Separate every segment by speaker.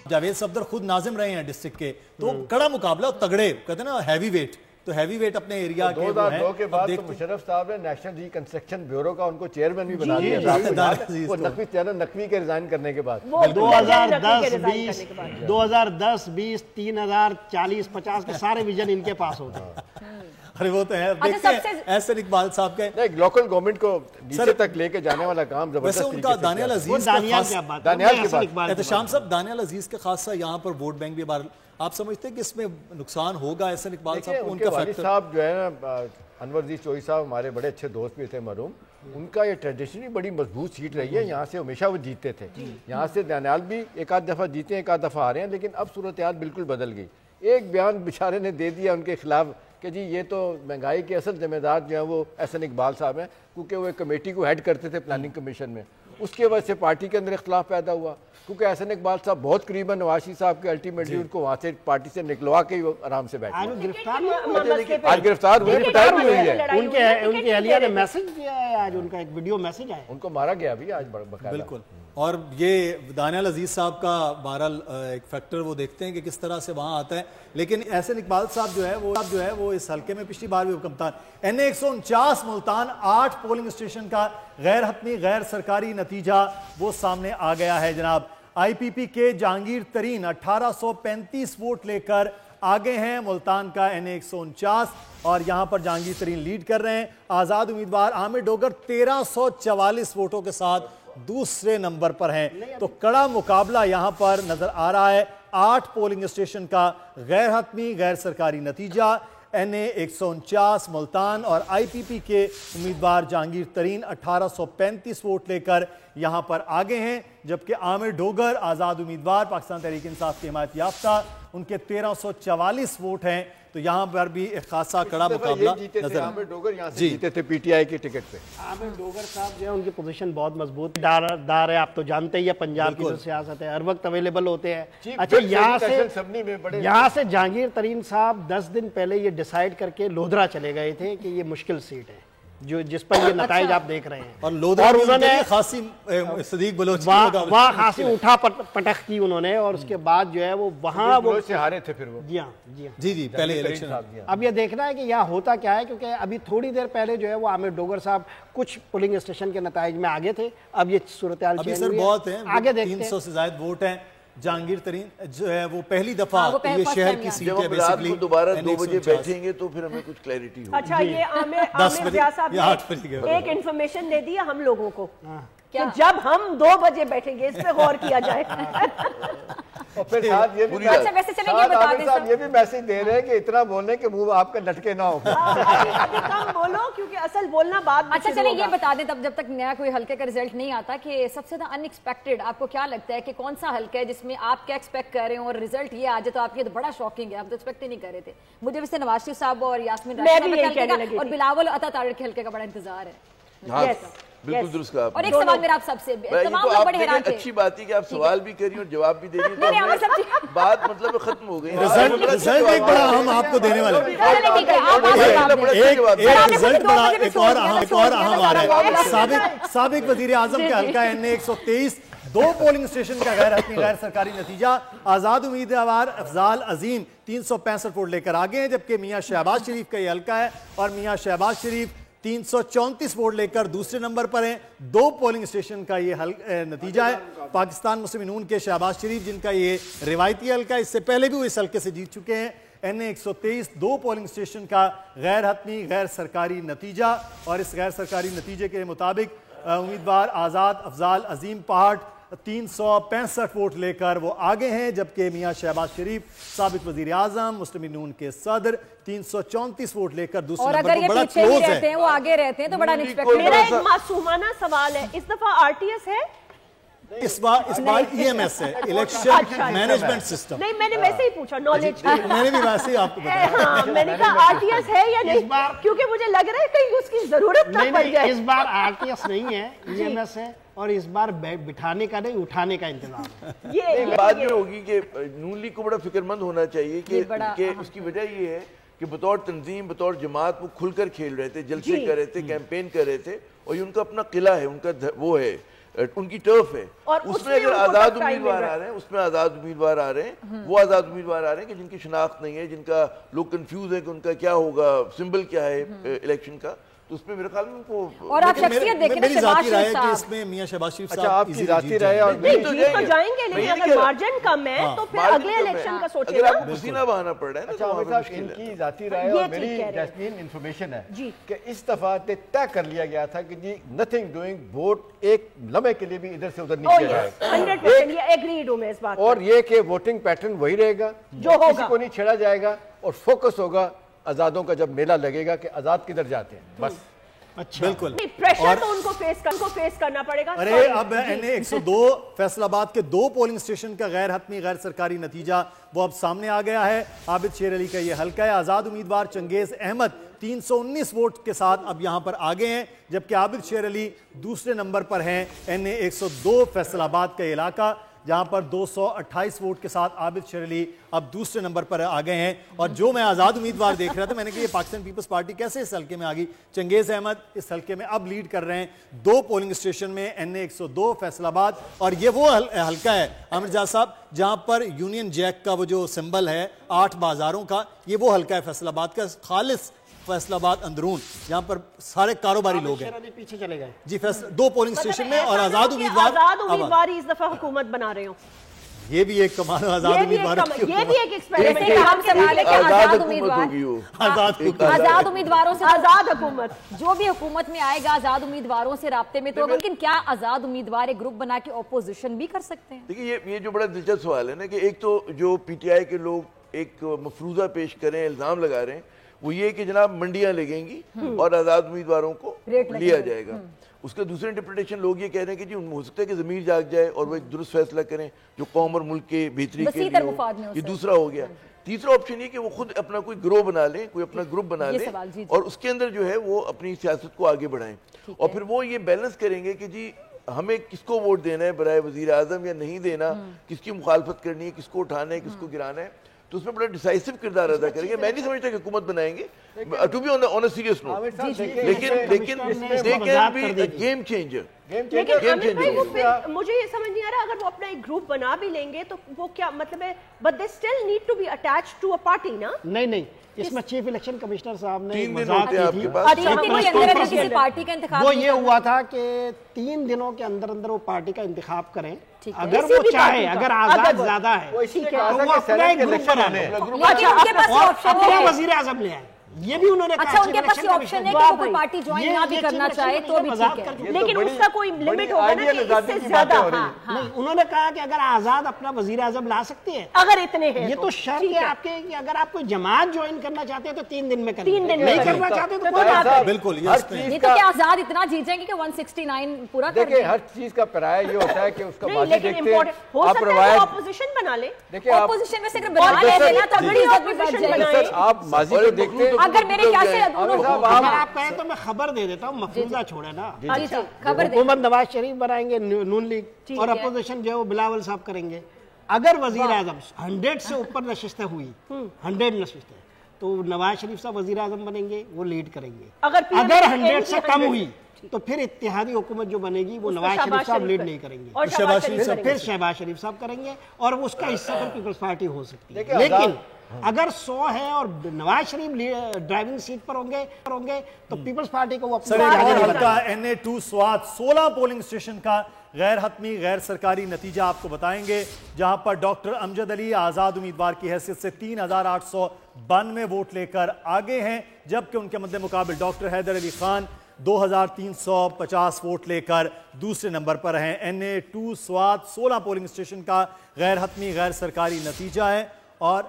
Speaker 1: جاوید صفدر خود ناظم رہے ہیں ڈسٹرکٹ کے، تو کڑا مقابلہ، تگڑے کہتے ہیں نا ہیوی ویٹ، تو ہیوی ویٹ اپنے ایریا کے
Speaker 2: 2002 کے بعد تو مشرف صاحب نے نیشنل ریکنسٹرکشن بیورو کا ان کو چیئرمین بھی بنا دیا، وہ نقوی کے ریزائن کرنے کے بعد
Speaker 3: 2010-20 3040-50 کے سارے ویژن ان کے پاس ہوتے ہیں۔
Speaker 1: ارے وہ تو ہے، دیکھتے ہیں احسن اقبال صاحب کے
Speaker 2: لوکل گورنمنٹ کو نیچے تک لے کے جانے والا کام
Speaker 1: ویسے ان کا دانیال عزیز احتشام صاحب، دانیال عزیز کا خاصا یہاں پر ووٹ بینک بھی بار آپ سمجھتے ہیں کہ اس میں نقصان ہوگا احسن اقبال صاحب کو؟ ان کا
Speaker 2: والد صاحب جو ہے نا انور عزیز چوئی صاحب ہمارے بڑے اچھے دوست بھی تھے مرحوم، ان کا یہ ٹریڈیشنلی بڑی مضبوط سیٹ رہی ہے، یہاں سے ہمیشہ وہ جیتتے تھے، یہاں سے دانیال بھی ایک آدھ دفعہ جیتے ہیں، ایک آدھ دفعہ آ رہے ہیں، لیکن اب صورتحال بالکل بدل گئی۔ ایک بیان بیچارے نے دے دیا ان کے خلاف کہ جی یہ تو مہنگائی کے اصل ذمہ دار جو ہیں وہ احسن اقبال صاحب ہیں، کیونکہ وہ ایک کمیٹی کو ہیڈ کرتے تھے پلاننگ کمیشن میں، اس کی وجہ سے پارٹی کے اندر اختلاف پیدا ہوا، کیونکہ احسن اقبال صاحب بہت قریب ہیں نواز شریف صاحب کے، الٹیمیٹلی ان کو وہاں سے پارٹی سے نکلوا کے ہی آرام سے بیٹھے آج گرفتار ہوئے، ریٹائر بھی ہوئی ہے،
Speaker 3: ان کے اہلیہ نے میسج کیا ہے، آج ان کا ایک ویڈیو میسج آیا،
Speaker 2: ان کو مارا گیا بھی آج باقاعدہ۔
Speaker 1: بالکل، اور یہ دانیال عزیز صاحب کا بہرحال ایک فیکٹر وہ دیکھتے ہیں کہ کس طرح سے وہاں آتا ہے، لیکن احسن اقبال صاحب جو ہے وہ اس حلقے میں پچھلی بار بھی حکم تھا۔ NA 149 ملتان 8 پولنگ اسٹیشن کا غیر حتمی غیر سرکاری نتیجہ وہ سامنے آ گیا ہے جناب۔ IPP کے جہانگیر ترین 1835 ووٹ لے کر آگے ہیں، ملتان کا NA 149، اور یہاں پر جہانگیر ترین لیڈ کر رہے ہیں۔ آزاد امیدوار عامر ڈوگر 1344 ووٹوں کے ساتھ دوسرے نمبر پر ہیں، تو کڑا مقابلہ یہاں پر نظر آ رہا ہے۔ 8 پولنگ اسٹیشن کا غیر حتمی غیر سرکاری نتیجہ، NA 149 ملتان اور IPP کے امیدوار جہانگیر ترین 1835 ووٹ لے کر یہاں پر آگے ہیں، جبکہ عامر ڈوگر آزاد امیدوار پاکستان تحریک انصاف کی حمایت یافتہ، ان کے 1344 ووٹ ہیں، تو یہاں پر بھی ایک خاصا کڑا مقابلہ نظر
Speaker 2: عامر ڈوگر یہاں سے جیتے تھے PTI کی ٹکٹ پہ۔
Speaker 3: عامر ڈوگر صاحب جو ہے ان کی پوزیشن بہت مضبوط دار ہے، آپ تو جانتے ہی ہیں پنجاب کی جو سیاست ہے، ہر وقت اویلیبل ہوتے ہیں۔ اچھا، یہاں سے جہانگیر ترین صاحب 10 دن پہلے یہ ڈیسائیڈ کر کے لودھرا چلے گئے تھے کہ یہ مشکل سیٹ ہے، جس پر یہ نتائج آپ دیکھ رہے ہیں،
Speaker 1: اور لودھرا انہوں نے خاصی صدیق بلوچ
Speaker 3: وہاں خاصی اٹھا پٹخ کی انہوں نے، اور اس کے بعد جو ہے وہ وہاں وہ
Speaker 2: سے ہارے تھے پھر وہ۔
Speaker 1: جی پہلے الیکشن۔
Speaker 3: اب یہ دیکھنا ہے کہ یہاں ہوتا کیا ہے، کیونکہ ابھی تھوڑی دیر پہلے جو ہے وہ عامر ڈوگر صاحب کچھ پولنگ اسٹیشن کے نتائج میں آگے تھے، اب یہ صورتحال
Speaker 1: ابھی سر بہت ہیں،
Speaker 3: آگے دیکھتے ہیں۔
Speaker 1: 300 سے زائد ووٹ ہیں۔ جہانگیر ترین جو ہے وہ پہلی دفعہ یہ شہر کی سیٹ ہے، بیسیکلی
Speaker 4: دوبارہ 2 بجے بیٹھیں گے تو پھر ہمیں کچھ کلیئرٹی ہوگی۔
Speaker 5: اچھا، یہ عامر ضیاء صاحب نے ایک انفارمیشن دے دی ہم لوگوں کو کہ جب ہم 2 بجے بیٹھیں گے اس پہ غور کیا جائے،
Speaker 2: اور پھر ساتھ یہ بھی میسج دے رہے ہیں کہ اتنا بولنے کہ منہ آپ کا لٹکے نہ ہو،
Speaker 5: ابھی کم بولو کیونکہ اصل بولنا بعد میں۔
Speaker 6: اچھا چلیں یہ بتا دیں تب جب تک نیا کوئی حلقے کا رزلٹ نہیں آتا کہ سب سے زیادہ ان ایکسپیکٹڈ آپ کو کیا لگتا ہے کہ کون سا حلقہ ہے جس میں آپ کیا ایکسپیکٹ کر رہے ہیں اور رزلٹ یہ آ جائے تو آپ یہ بڑا شاکنگ ہے، آپ تو ایکسپیکٹ ہی نہیں کر رہے تھے؟ مجھے ویسے نواز شریف صاحب اور یاسمین راشدہ اور بلاول عطا طارق کے حلقے کا بڑا انتظار ہے۔
Speaker 4: بالکل درست کہا۔
Speaker 6: اور ایک سوال میرا آپ سب سے، تمام لوگ بڑے حیران تھے،
Speaker 4: اچھی بات ہے کہ آپ سوال بھی کر رہی ہیں اور جواب بھی دے رہی ہیں، بات مطلب ختم ہو گئی۔
Speaker 1: رزلٹ ایک بڑا ہم آپ کو دینے والے ایک رزلٹ بڑا ایک اور اہم آ رہا ہے۔ سابق وزیر اعظم کا حلقہ NA 123 2 پولنگ اسٹیشن کا غیر حتمی غیر سرکاری نتیجہ، آزاد امیدوار افضال عظیم 365 ووٹ لے کر آگے ہیں، جبکہ میاں شہباز شریف کا یہ حلقہ ہے اور میاں شہباز شریف 334 ووٹ لے کر دوسرے نمبر پر ہیں۔ 2 پولنگ اسٹیشن کا یہ نتیجہ ہے۔ پاکستان مسلم نون کے شہباز شریف جن کا یہ روایتی حلقہ ہے، اس سے پہلے بھی وہ اس حلقے سے جیت چکے ہیں۔ NA 123 2 پولنگ اسٹیشن کا غیر حتمی غیر سرکاری نتیجہ، اور اس غیر سرکاری نتیجے کے مطابق امیدوار آزاد افضال عظیم پہاڑ 365 ووٹ لے کر وہ آگے ہیں، جبکہ میاں شہباز شریف سابق وزیر اعظم مسلم نون کے صدر 334 ووٹ لے کر دوسرے نمبر پر بڑا کلوز ہے۔
Speaker 6: وہ آگے رہتے ہیں تو بڑا انیکسپیکٹڈ۔
Speaker 5: میرا ایک معصومانہ سوال ہے، اس دفعہ RTS ہے؟
Speaker 1: اس بار EMS ہے، الیکشن مینجمنٹ سسٹم۔
Speaker 5: نہیں، میں نے ویسے ہی پوچھا، نالج
Speaker 1: میں نے بھی ویسے ہی آپ کو بتایا۔
Speaker 5: ہاں، میں نے کہا RTS ہے یا نہیں، کیونکہ مجھے لگ رہا ہے کہیں اس کی ضرورت نہ پڑ جائے۔
Speaker 3: اس بار RTS نہیں ہے، EMS ہے، اور اس بار بٹھانے کا نہیں اٹھانے کا انتظام۔
Speaker 5: یہ
Speaker 4: بات یہ ہوگی کہ نون لیگ کو بڑا فکر مند ہونا چاہیے کہ اس کی وجہ یہ ہے کہ بطور تنظیم بطور جماعت وہ کھل کر کھیل رہے تھے، جلسے کر رہے تھے، کیمپین کر رہے تھے، اور یہ ان کا اپنا قلعہ ہے، ان کا وہ ہے ان کی ٹرف ہے.
Speaker 5: اور
Speaker 4: اس میں اگر آزاد امیدوار آ رہے ہیں, اس میں آزاد امیدوار آ رہے ہیں, وہ آزاد امیدوار آ رہے ہیں کہ جن کی شناخت نہیں ہے, جن کا لوگ کنفیوز ہے کہ ان کا کیا ہوگا, سمبل کیا ہے الیکشن کا, تو اس میں میرے خیال میں ان کو.
Speaker 6: اور آپ شخصیت دیکھیں نا, شہباز شریف صاحب,
Speaker 1: اس میں میاں شہباز شریف صاحب
Speaker 2: آپ کی ذاتی رائے اور
Speaker 5: جیت تو جائیں گے, لیکن اگر مارجن کم ہے تو پھر اگلے الیکشن کا سوچیں.
Speaker 4: اگر آپ کو پسینہ بہانا پڑ رہا ہے نا,
Speaker 2: اچھا عامر صاحب, ان کی ذاتی رائے اور میری جیسمین انفارمیشن ہے کہ اس دفعہ طے کر لیا گیا تھا کہ جی نتھنگ ڈوئنگ, ووٹ ایک لمحے کے لیے بھی ادھر سے ادھر نہیں کیا جائے گا.
Speaker 5: 100% یہ ایگریڈ ہوں میں اس بات.
Speaker 2: اور یہ کہ ووٹنگ پیٹرن وہی رہے گا, جو کسی کو نہیں چھیڑا جائے گا, اور فوکس ہوگا آزادوں کا جب میلہ لگے گا کہ آزاد کدھر جاتے ہیں بس.
Speaker 1: بالکل
Speaker 5: پریشر تو ان کو فیس کرنا پڑے گا.
Speaker 1: ارے اب NA 102 فیصل آباد کے 2 پولنگ سٹیشن کا غیر حتمی غیر سرکاری نتیجہ وہ اب سامنے آ گیا ہے. عابد شیر علی کا یہ حلقہ ہے. آزاد امیدوار چنگیز احمد 319 ووٹ کے ساتھ اب یہاں پر آگے ہیں, جبکہ عابد شیر علی دوسرے نمبر پر ہیں. NA 102 فیصل آباد کا علاقہ جہاں پر 228 ووٹ کے ساتھ عابد شیر علی اب دوسرے نمبر پر آگئے ہیں. اور جو میں آزاد امیدوار دیکھ رہا تھا, میں نے کہا یہ پاکستان پیپلز پارٹی کیسے اس حلقے میں آگئی. چنگیز احمد اس حلقے میں اب لیڈ کر رہے ہیں 2 پولنگ سٹیشن میں, NA 102 فیصل آباد. اور یہ وہ حلقہ ہے عامر جاز صاحب جہاں پر یونین جیک کا وہ جو سمبل ہے 8 بازاروں کا, یہ وہ حلقہ ہے فیصل آباد کا, خالص فیصل آباد اندرون, جہاں پر سارے کاروباری لوگ ہیں.
Speaker 3: پیچھے چلے گئے
Speaker 1: جی 2 پولنگ سٹیشن میں. اور آزاد
Speaker 5: امیدوار اس دفعہ حکومت بنا رہے ہوں,
Speaker 1: یہ بھی ایک کمال ہے. آزاد امیدوار
Speaker 5: یہ بھی ایک ایکسپیریمنٹ ہے.
Speaker 6: ہم سوال ہے کہ آزاد امیدواروں سے,
Speaker 5: آزاد حکومت
Speaker 6: جو بھی حکومت میں آئے گا آزاد امیدواروں سے رابطے میں, تو لیکن کیا آزاد امیدوار ایک گروپ بنا کے اپوزیشن بھی کر سکتے ہیں؟
Speaker 4: دیکھیے یہ جو بڑا دلچسپ سوال ہے نا, کہ ایک تو جو PTI کے لوگ ایک مفروضہ پیش کریں, الزام لگا رہے ہیں, وہ یہ کہ جناب منڈیاں لگیں گی اور آزاد امیدواروں کو لیا جائے گا. اس کا دوسرا انٹرپریٹیشن لوگ یہ کہہ رہے ہیں کہ جی ہو سکتا ہے کہ ضمیر جاگ جائے اور وہ ایک درست فیصلہ کریں جو قوم اور ملک کے بہتری کے لیے ہو. یہ دوسرا ہو گیا. تیسرا آپشن یہ کہ وہ خود اپنا کوئی گروہ بنا لیں, کوئی اپنا گروپ بنا لیں, اور اس کے اندر جو ہے وہ اپنی سیاست کو آگے بڑھائیں, اور پھر وہ یہ بیلنس کریں گے کہ جی ہمیں کس کو ووٹ دینا ہے برائے وزیر اعظم یا نہیں دینا, کس کی مخالفت کرنی ہے, کس کو اٹھانا ہے, کس کو گرانا ہے. تو اس میں بڑا ڈیسائسو کردار ادا کریں گے. میں نہیں سمجھتا کہ حکومت بنائیں گے to be on a serious note, لیکن they can be a game changer.
Speaker 5: مجھے یہ سمجھ نہیں آ رہا, اگر وہ اپنا ایک گروپ بنا بھی لیں گے تو وہ کیا مطلب ہے, but they still need to be attached to a party نا.
Speaker 3: نہیں, اس میں چیف الیکشن کمشنر صاحب نے
Speaker 4: 3 دن ہوتے ہیں آپ کے
Speaker 3: پاس, وہ یہ ہوا تھا کہ 3 دنوں کے اندر وہ پارٹی کا انتخاب کریں, اگر وہ چاہے, اگر آزاد زیادہ ہے تو وہ اپنا ایک گروپ بنا لیں اور وزیر اعظم لے آئے. یہ بھی انہوں نے
Speaker 6: اچھا, ان کے پاس یہ آپشن ہے کہ وہ کوئی پارٹی جوائن نہ بھی کرنا چاہے تو بھی ٹھیک ہے,
Speaker 5: لیکن اس کا کوئی لمٹ ہوگا نا کہ اس سے زیادہ.
Speaker 3: نہیں, انہوں نے کہا کہ اگر آزاد اپنا وزیر اعظم لا سکتے ہیں
Speaker 5: اگر اتنے ہیں,
Speaker 3: یہ تو شرط ہے آپ کے کہ اگر آپ کوئی جماعت جوائن کرنا چاہتے ہیں تو 3 دن میں کریں, نہیں کرنا چاہتے تو کوئی بات نہیں.
Speaker 1: بالکل,
Speaker 6: یہ تو کیا آزاد اتنا جیت جائیں گے کہ 169 پورا کر دیں.
Speaker 2: ہر چیز کا پرایہ یہ ہوتا ہے کہ اس کا ماضی دیکھتے ہیں.
Speaker 5: ہو سکتا ہے اپوزیشن بنا لے,
Speaker 6: اپوزیشن میں سے اگر بنا لے نا تو بڑی اپوزیشن بنائے.
Speaker 2: آپ ماضی کو دیکھتے ہیں,
Speaker 6: اگر میرے کیا سے
Speaker 3: اگر آپ کہیں تو میں خبر دے دیتا ہوں, مفروضہ چھوڑے نا. حکومت نواز شریف بنائیں گے نون لیگ, اور اپوزیشن جو ہے وہ بلاول صاحب کریں گے. اگر وزیر اعظم 100 سے اوپر نشستیں ہوئی, 100 نشستیں, تو نواز شریف صاحب وزیر اعظم بنیں گے, وہ لیڈ کریں گے. اگر 100 سے کم ہوئی تو پھر اتحادی حکومت جو بنے گی وہ نواز شریف صاحب لیڈ نہیں کریں گے, پھر شہباز شریف صاحب کریں گے, اور اس کا حصہ پھر پیپلز پارٹی ہو سکتی ہے. لیکن اگر 100 ہے اور نواز شریف ڈرائیونگ سیٹ پر ہوں گے تو پیپلز پارٹی کو وہ
Speaker 1: NA 2 سوات 16 پولنگ سٹیشن کا غیر حتمی غیر سرکاری نتیجہ آپ کو بتائیں گے, جہاں پر ڈاکٹر امجد علی آزاد امیدوار کی حیثیت سے 3892 ووٹ لے کر آگے ہیں, جبکہ ان کے مد مقابل ڈاکٹر حیدر علی خان 2350 ووٹ لے کر دوسرے نمبر پر ہیں. NA 2 سوات 16 پولنگ سٹیشن کا غیر حتمی غیر سرکاری نتیجہ ہے. اور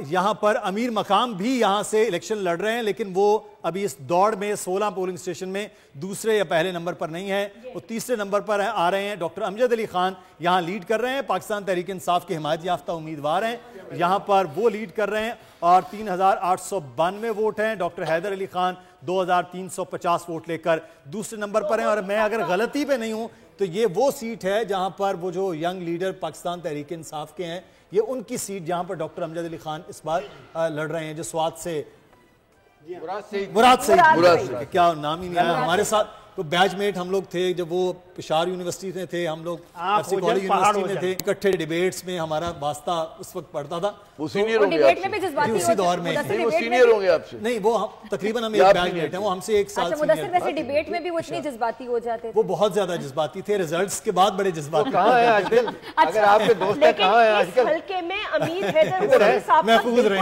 Speaker 1: یہاں پر امیر مقام بھی یہاں سے الیکشن لڑ رہے ہیں, لیکن وہ ابھی اس دوڑ میں 16 پولنگ سٹیشن میں دوسرے یا پہلے نمبر پر نہیں ہے, وہ تیسرے نمبر پر آ رہے ہیں. ڈاکٹر امجد علی خان یہاں لیڈ کر رہے ہیں, پاکستان تحریک انصاف کے حمایت یافتہ امیدوار ہیں, یہاں پر وہ لیڈ کر رہے ہیں اور 3892 ووٹ ہیں. ڈاکٹر حیدر علی خان 2350 ووٹ لے کر دوسرے نمبر پر ہیں. اور میں اگر غلطی پہ نہیں ہوں تو یہ وہ سیٹ ہے جہاں پر وہ جو ینگ لیڈر پاکستان تحریک انصاف کے ہیں, یہ ان کی سیٹ جہاں پر ڈاکٹر امجد علی خان اس بار لڑ رہے ہیں, جو سوات سے مراد سے کیا نام ہی نہیں آیا ہمارے ساتھ. تو بیچ میٹ ہم لوگ تھے جب وہ پشاور یونیورسٹی میں تھے, ہم لوگ ایف سی کالج یونیورسٹی میں تھے, اکٹھے ڈیبیٹس میں ہمارا واسطہ اس وقت پڑتا تھا.
Speaker 4: وہ سینئر ہوں گے
Speaker 1: اسی دور میں,
Speaker 4: وہ سینئر ہوں گے آپ سے.
Speaker 1: نہیں وہ تقریباً ہم ایک بیچ میٹ ہیں, وہ ہم سے ایک سال
Speaker 6: مدثر ویسے ڈیبیٹ میں بھی وہ اتنی جذباتی ہو جاتے تھے,
Speaker 1: وہ بہت زیادہ جذباتی تھے, ریزلٹس کے بعد بڑے جذباتی.
Speaker 2: کہاں ہے آج کل, اگر آپ کے دوست ہیں کہاں ہیں آج کل؟
Speaker 5: حلقے میں امیر حیدر صاحب
Speaker 1: محفوظ رہے.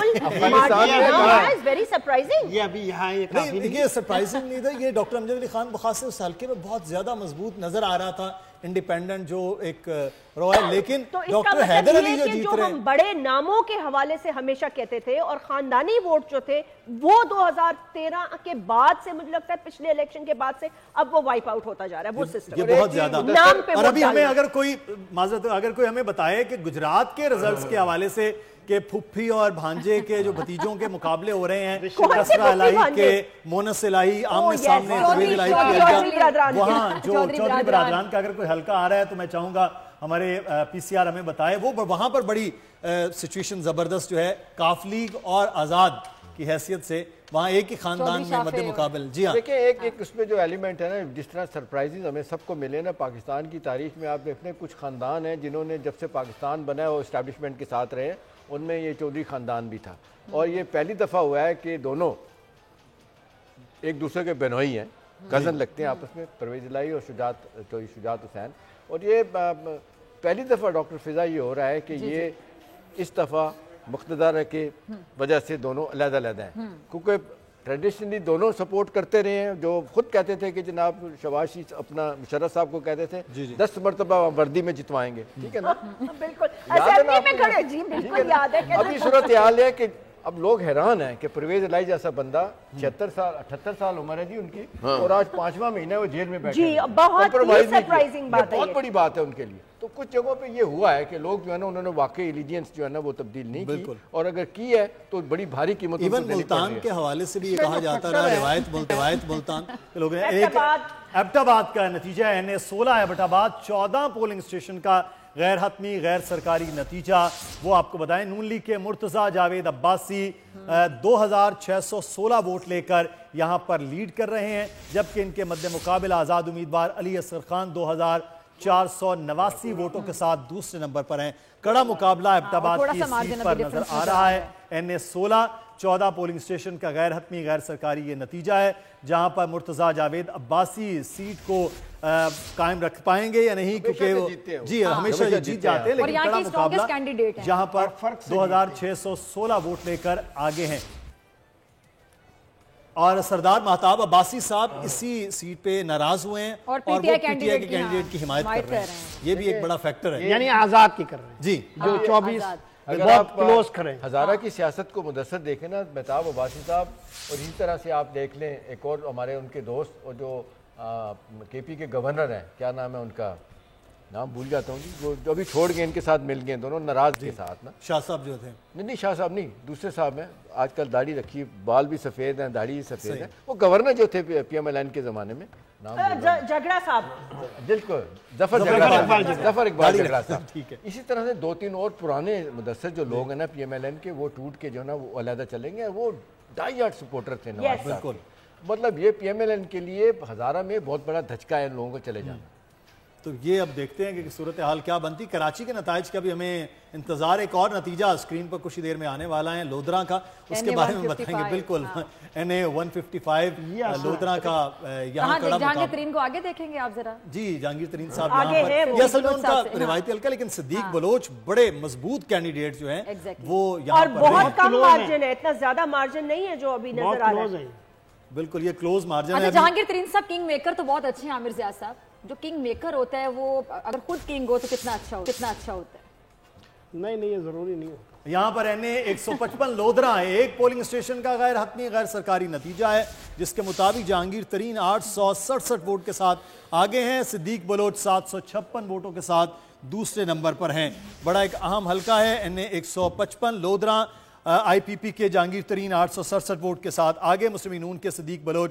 Speaker 5: Very surprising.
Speaker 3: یہ ابھی یہاں
Speaker 1: یہ سرپرائزنگ نہیں تھا, یہ ڈاکٹر امجد علی خان بخاری اس حلقے میں بہت زیادہ مضبوط نظر آ رہا تھا, انڈیپینڈنٹ جو ایک رو ہے, لیکن ڈاکٹر حیدر علی جو جیت رہے ہیں.
Speaker 5: ہم بڑے ناموں کے حوالے سے ہمیشہ کہتے تھے, اور خاندانی ووٹ جو تھے وہ 2013 کے بعد سے مجھے لگتا ہے پچھلے الیکشن کے بعد سے اب وہ وائپ آؤٹ ہوتا جا رہا ہے وہ سسٹم.
Speaker 1: یہ بہت زیادہ. اور ابھی ہمیں اگر کوئی ہمیں بتائے کہ گجرات کے ریزلٹس کے حوالے سے کہ پھپھی اور بھانجے کے جو بھتیجوں کے مقابلے ہو رہے ہیں, کسرا الہی کے, مونس الہی آمنے سامنے, پرویز الہی کے, وہاں جو چودھری برادران کا اگر کوئی حلقہ آ رہا ہے تو میں چاہوں گا ہمارے پی سی آر ہمیں بتائے, وہ وہاں پر بڑی سچویشن زبردست جو ہے کاف لیگ اور آزاد کی حیثیت سے وہاں ایک ہی خاندان میں مد مقابل. جی ہاں
Speaker 2: دیکھیں ایک اس میں جو ایلیمنٹ ہے نا, جس طرح سرپرائزز ہمیں سب کو ملے نا پاکستان کی تاریخ میں, آپ دیکھتے ہیں کچھ خاندان ہیں جنہوں نے جب سے پاکستان بنا ہے وہ اسٹیبلشمنٹ کے ساتھ رہے, ان میں یہ چودھری خاندان بھی تھا, اور یہ پہلی دفعہ ہوا ہے کہ دونوں ایک دوسرے کے بہنوئی ہیں, کزن لگتے ہیں آپس میں, پرویز الہی اور شجاعت حسین. اور یہ پہلی دفعہ ڈاکٹر فضا یہ ہو رہا ہے کہ یہ اس دفعہ مقتدر کی وجہ سے دونوں علیحدہ علیحدہ ہیں, کیونکہ ٹریڈیشنلی دونوں سپورٹ کرتے رہے ہیں. جو خود کہتے تھے کہ جناب شہباز شریف اپنا مشرف صاحب کو کہتے تھے 10 مرتبہ وردی میں جتوائیں گے, ٹھیک ہے نا, ابھی صورتحال ہے کہ اب لوگ حیران ہیں کہ پرویز الہی جیسا بندہ 78 سال عمر ہے جی ان کی, اور آج 5واں مہینہ وہ جیل میں بیٹھے ہیں. بہت بڑی بات ہے ان کے لیے. تو کچھ جگہوں پہ یہ ہوا ہے کہ لوگ جو ہے نا انہوں نے واقعی ایلیجینس جو ہے نا وہ تبدیل نہیں کی, اور اگر کی ہے تو بڑی بھاری قیمت.
Speaker 1: ایون ملتان کے حوالے سے بھی یہ کہا جاتا رہا, روایت ملتان کے لوگ ہیں. ایک ایبٹ آباد کا نتیجہ ہے, NA16 ایبٹ آباد 14 پولنگ اسٹیشن کا غیر حتمی غیر سرکاری نتیجہ وہ آپ کو بتائیں. نون لیگ کے مرتضیٰ جاوید عباسی 2616 ووٹ لے کر یہاں پر لیڈ کر رہے ہیں, جبکہ ان کے مد مقابل آزاد امیدوار علی اصغر خان 2489 ووٹوں کے ساتھ دوسرے نمبر پر ہیں. کڑا مقابلہ ایبٹ آباد کی سیٹ پر نظر آ رہا ہے. NA16 14 پولنگ اسٹیشن کا غیر حتمی غیر سرکاری یہ نتیجہ ہے, جہاں پر مرتضیٰ جاوید عباسی سیٹ کو قائم رکھ پائیں گے یا نہیں, کیونکہ وہ جی ہمیشہ جیت جاتے ہیں, لیکن کڑا مقابلہ جہاں پر 2616 ووٹ لے کر آگے ہیں. اور سردار مہتاب عباسی صاحب اسی سیٹ پہ ناراض ہوئے ہیں اور وہ پی ٹی آئی کے کینڈیڈیٹ کی حمایت کر رہے ہیں. یہ بھی ایک بڑا فیکٹر ہے,
Speaker 3: یعنی آزاد کی کر رہے ہیں
Speaker 1: جی,
Speaker 3: جو 24
Speaker 2: اگر آپ کلوز کریں. ہزارہ کی سیاست کو مدثر دیکھیں نا, مہتاب عباسی صاحب, اور اسی طرح سے آپ دیکھ لیں ایک اور ہمارے ان کے دوست اور جو کے پی کے گورنر ہیں, کیا نام ہے ان کا, نام بھول جاتا ہوں جی, وہ جو ابھی چھوڑ گئے ان کے ساتھ مل گئے دونوں ناراض کے ساتھ نا,
Speaker 1: شاہ صاحب جو تھے.
Speaker 2: نہیں شاہ صاحب نہیں, دوسرے صاحب ہیں, آج کل داڑھی رکھی, بال بھی سفید ہیں, داڑھی بھی سفید ہے, وہ گورنر جو تھے پی ایم ایل این کے زمانے میں,
Speaker 5: جھگڑا صاحب,
Speaker 2: ظفر اقبال جھگڑا صاحب. اسی طرح سے 2-3 اور پرانے مدثر جو لوگ ہیں نا پی ایم ایل این کے, وہ ٹوٹ کے جو ہے نا وہ علیحدہ چلیں گے. وہ ڈائی ہارڈ سپورٹر تھے نواز صاحب, مطلب یہ پی ایم ایل این کے لیے ہزارہ میں بہت بڑا دھچکا ہے ان لوگوں کو چلے جانا.
Speaker 1: تو یہ اب دیکھتے ہیں کہ صورتحال کیا بنتی. کراچی کے نتائج کا بھی ہمیں انتظار, ایک اور نتیجہ اسکرین پر کچھ ہی دیر میں آنے والا ہے لودرا کا, اس کے بارے میں بتائیں گے. بالکل NA155 لودرا کا یہاں کڑا مقابلہ.
Speaker 6: جہانگیر ترین کو آگے دیکھیں گے آپ ذرا.
Speaker 1: جی جہانگیر ترین صاحب یہاں پر, یہ اصل میں ان کا روایتی حلقہ, لیکن صدیق بلوچ بڑے مضبوط کینڈیڈیٹ جو ہیں وہ یہاں پر,
Speaker 5: اور بہت کم مارجن ہے, اتنا زیادہ مارجن نہیں ہے جو ابھی نظر آ رہا ہے.
Speaker 1: بالکل یہ کلوز مارجن ہے.
Speaker 6: جہانگیر ترین صاحب کنگ میکر تو بہت اچھے ہیں. عامر زیاد صاحب, جو کنگ میکر ہوتا ہے وہ اگر خود کنگ ہو تو کتنا اچھا ہوتا ہے.
Speaker 3: نہیں یہ ضروری نہیں ہوتا.
Speaker 1: یہاں پر NA155 لودرا ہے, ایک پولنگ اسٹیشن کا غیر حتمی غیر سرکاری نتیجہ ہے, جس کے مطابق جہانگیر ترین 867 ووٹ کے ساتھ آگے ہیں, صدیق بلوچ 756 ووٹوں کے ساتھ دوسرے نمبر پر ہیں. بڑا ایک اہم حلقہ ہے NA155 لودرا. آئی پی پی کے جہانگیر ترین 867 ووٹ کے ساتھ آگے, مسلم نون کے صدیق بلوچ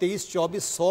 Speaker 1: 23-2400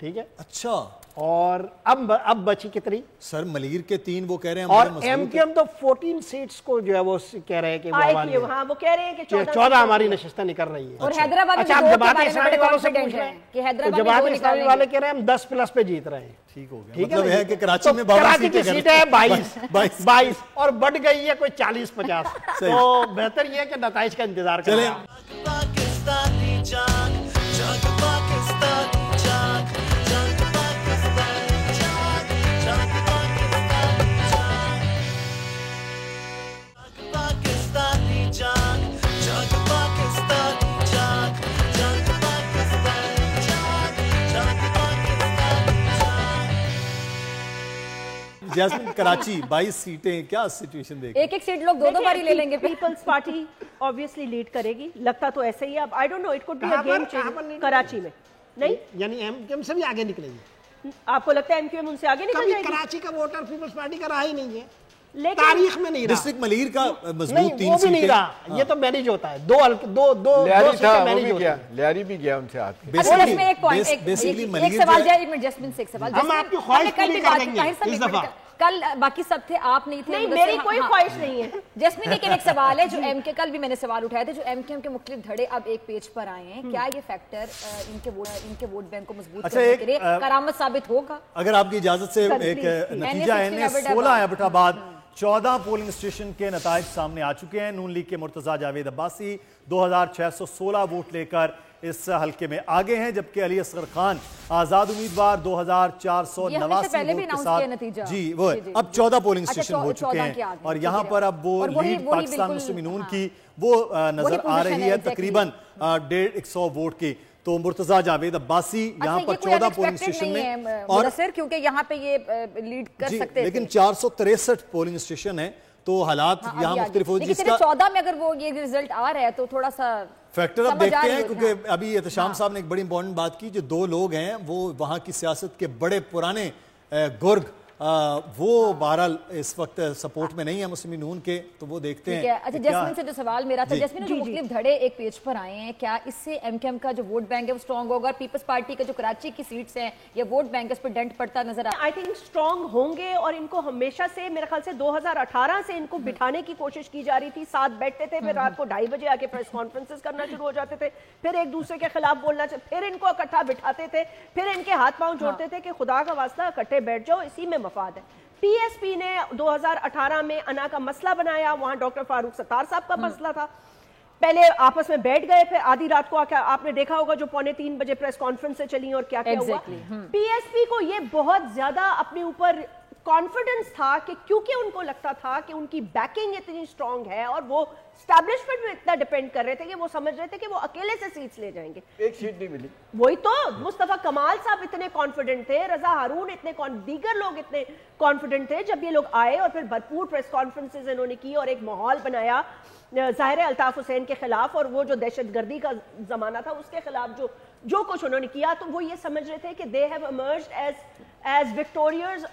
Speaker 3: ٹھیک ہے.
Speaker 1: اچھا,
Speaker 3: اور اب بچی کتنی
Speaker 1: سر ملیر کے 3 وہ کہہ رہے ہیں,
Speaker 3: اور ایم کیو ایم تو 14 سیٹس کو جو ہے وہ کہہ رہے ہیں کہ
Speaker 5: وہ کہہ رہے ہیں کہ
Speaker 3: 14 ہماری نشستیں نکل رہی ہیں.
Speaker 6: اور حیدرآباد
Speaker 3: اچھا, آپ جماعت اسلامی والوں سے پوچھ رہے ہیں کہ جماعت اسلامی والے کہہ رہے ہیں ہم 10+ پہ جیت رہے ہیں.
Speaker 1: ٹھیک ہو گیا, مطلب ہے کہ کراچی میں
Speaker 3: 22 کی سیٹ ہے 22 اور بڑھ گئی ہے کوئی 40-50. تو بہتر یہ ہے کہ نتائج کا انتظار کریں.
Speaker 1: جیسمین, کراچی 22 سیٹیں, کیا سچویشن دیکھ,
Speaker 6: ایک سیٹ لوگ 2 باری لے لیں گے.
Speaker 5: پیپلز پارٹی obviously لیڈ کرے گی, لگتا تو ایسے ہی. اب I don't know, it could be a game changer Karachi میں. نہیں,
Speaker 3: یعنی ایم کیو ایم سے بھی آگے نکلے گی.
Speaker 5: آپ کو لگتا ہے ایم کیو ایم ان سے آگے نکل جائے گی؟
Speaker 3: کراچی کا ووٹر پیپلز پارٹی کا رہا ہی نہیں ہے,
Speaker 5: لیکن
Speaker 3: تاریخ میں نہیں رہا.
Speaker 1: ڈسٹرکٹ ملیر کا مضبوط 3
Speaker 3: نہیں, وہ بھی نہیں رہا. یہ تو مینیج ہوتا ہے, دو سیٹیں مینیج ہوتی ہیں.
Speaker 2: لیاری بھی گیا ان سے آج.
Speaker 6: اس میں ایک پوائنٹ, ایک سوال جائے میں جسمین سے ایک سوال.
Speaker 3: ہم آپ کی خواہش پوری کر دیں گے اس دفعہ.
Speaker 6: کل باقی سب تھے, آپ نہیں تھے.
Speaker 5: نہیں, میری کوئی خواہش نہیں ہے
Speaker 6: جسمین. لیکن ایک سوال ہے جو ایم کے, کل بھی میں نے سوال اٹھایا تھا, جو ایم کیو ایم کے مختلف دھڑے اب ایک پیج پر آئے ہیں, کیا یہ فیکٹر ان کے ووٹ بینک کو مضبوط کرنے کے لیے کرامت ثابت ہوگا؟
Speaker 1: اگر آپ کی اجازت سے ایک نتیجہ ہے, 16 ایبٹ آباد 14 پولنگ اسٹیشن کے نتائج سامنے آ چکے ہیں. نون لیگ کے مرتضیٰ جاوید عباسی 2616 ووٹ لے کر اس حلقے میں آگے ہیں, جبکہ علی اصغر خان آزاد امیدوار 2489 ووٹ کے ساتھ جی وہ اب 14 پولنگ اسٹیشن ہو چکے ہیں. اور یہاں پر اب وہ لیڈ پاکستان مسلم نون کی وہ نظر آ رہی ہے تقریباً 150 ووٹ کی. تو مرتضیٰ جاوید عباسی یہاں پر 14 پولنگ اسٹیشن میں,
Speaker 6: اور کیونکہ یہاں پہ یہ لیڈ کر سکتے تھے,
Speaker 1: لیکن 463 پولنگ اسٹیشن ہیں تو حالات یہاں مختلف ہو.
Speaker 6: لیکن 14 میں اگر وہ یہ ریزلٹ آ رہا ہے تو تھوڑا سا
Speaker 1: فیکٹر اب دیکھتے ہیں, کیونکہ ابھی احتشام صاحب نے ایک بڑی امپورٹنٹ بات کی, جو 2 لوگ ہیں وہ وہاں کی سیاست کے بڑے پرانے گرگ, وہ بہرحال اس وقت سپورٹ میں نہیں ہے مسلم نون کے, تو وہ دیکھتے ہیں.
Speaker 6: اچھا, جسمین سے جو سوال میرا تھا, جسمین جو مختلف دھڑے ایک پیج پر آئے ہیں, کیا اس سے ایم کیو ایم کا جو ووٹ بینک ہے وہ اسٹرانگ ہوگا؟ پیپلز پارٹی کا جو کراچی کی سیٹس ہیں یا ووٹ بینک اس پر ڈنٹ پڑتا نظر آ؟
Speaker 5: آئی تھنک اسٹرانگ ہوں گے, اور ان کو ہمیشہ سے میرے خیال سے 2018 سے ان کو بٹھانے کی کوشش کی جا رہی تھی. ساتھ بیٹھتے تھے, پھر رات کو 2:30 بجے آ کے پریس کانفرنسز کرنا شروع ہو جاتے تھے, پھر ایک دوسرے کے خلاف بولنا, پھر ان کو اکٹھا بٹھاتے تھے, پھر ان کے ہاتھ پاؤں جوڑتے تھے کہ خدا کا واسطہ اکٹھے بیٹھ جاؤ, اسی میں مفاد ہے. پی ایس پی نے 2018 میں انا کا مسئلہ بنایا, وہاں ڈاکٹر فاروق ستار صاحب کا مسئلہ تھا. پہلے آپس میں بیٹھ گئے, پھر آدھی رات کو آپ نے دیکھا ہوگا جو 2:45 بجے پریس کانفرنس سے چلی اور کیا ہوا. پی ایس پی کو یہ بہت زیادہ اپنے اوپر کانفیڈنس تھا کہ کیونکہ ان کو لگتا تھا کہ ان کی بیکنگ اتنی اسٹرانگ ہے اور وہ اسٹیبلشمنٹ میں اتنا ڈیپینڈ کر رہے تھے کہ وہ سمجھ رہے تھے کہ وہ اکیلے سے سیٹس لے جائیں گے.
Speaker 2: ایک سیٹ نہیں ملی.
Speaker 5: وہی تو مصطفیٰ کمال صاحب اتنے کانفیڈنٹ تھے, رضا ہارون اتنے, دیگر لوگ اتنے کانفیڈنٹ تھے. جب یہ لوگ آئے اور پھر بھرپور پریس کانفرنسز انہوں نے کی اور ایک ماحول بنایا ظاہر ہے الطاف حسین کے خلاف, اور وہ جو دہشت گردی کا زمانہ تھا اس کے خلاف جو کچھ انہوں نے کیا, تو وہ یہ سمجھ رہے تھے کہ they have emerged as victorious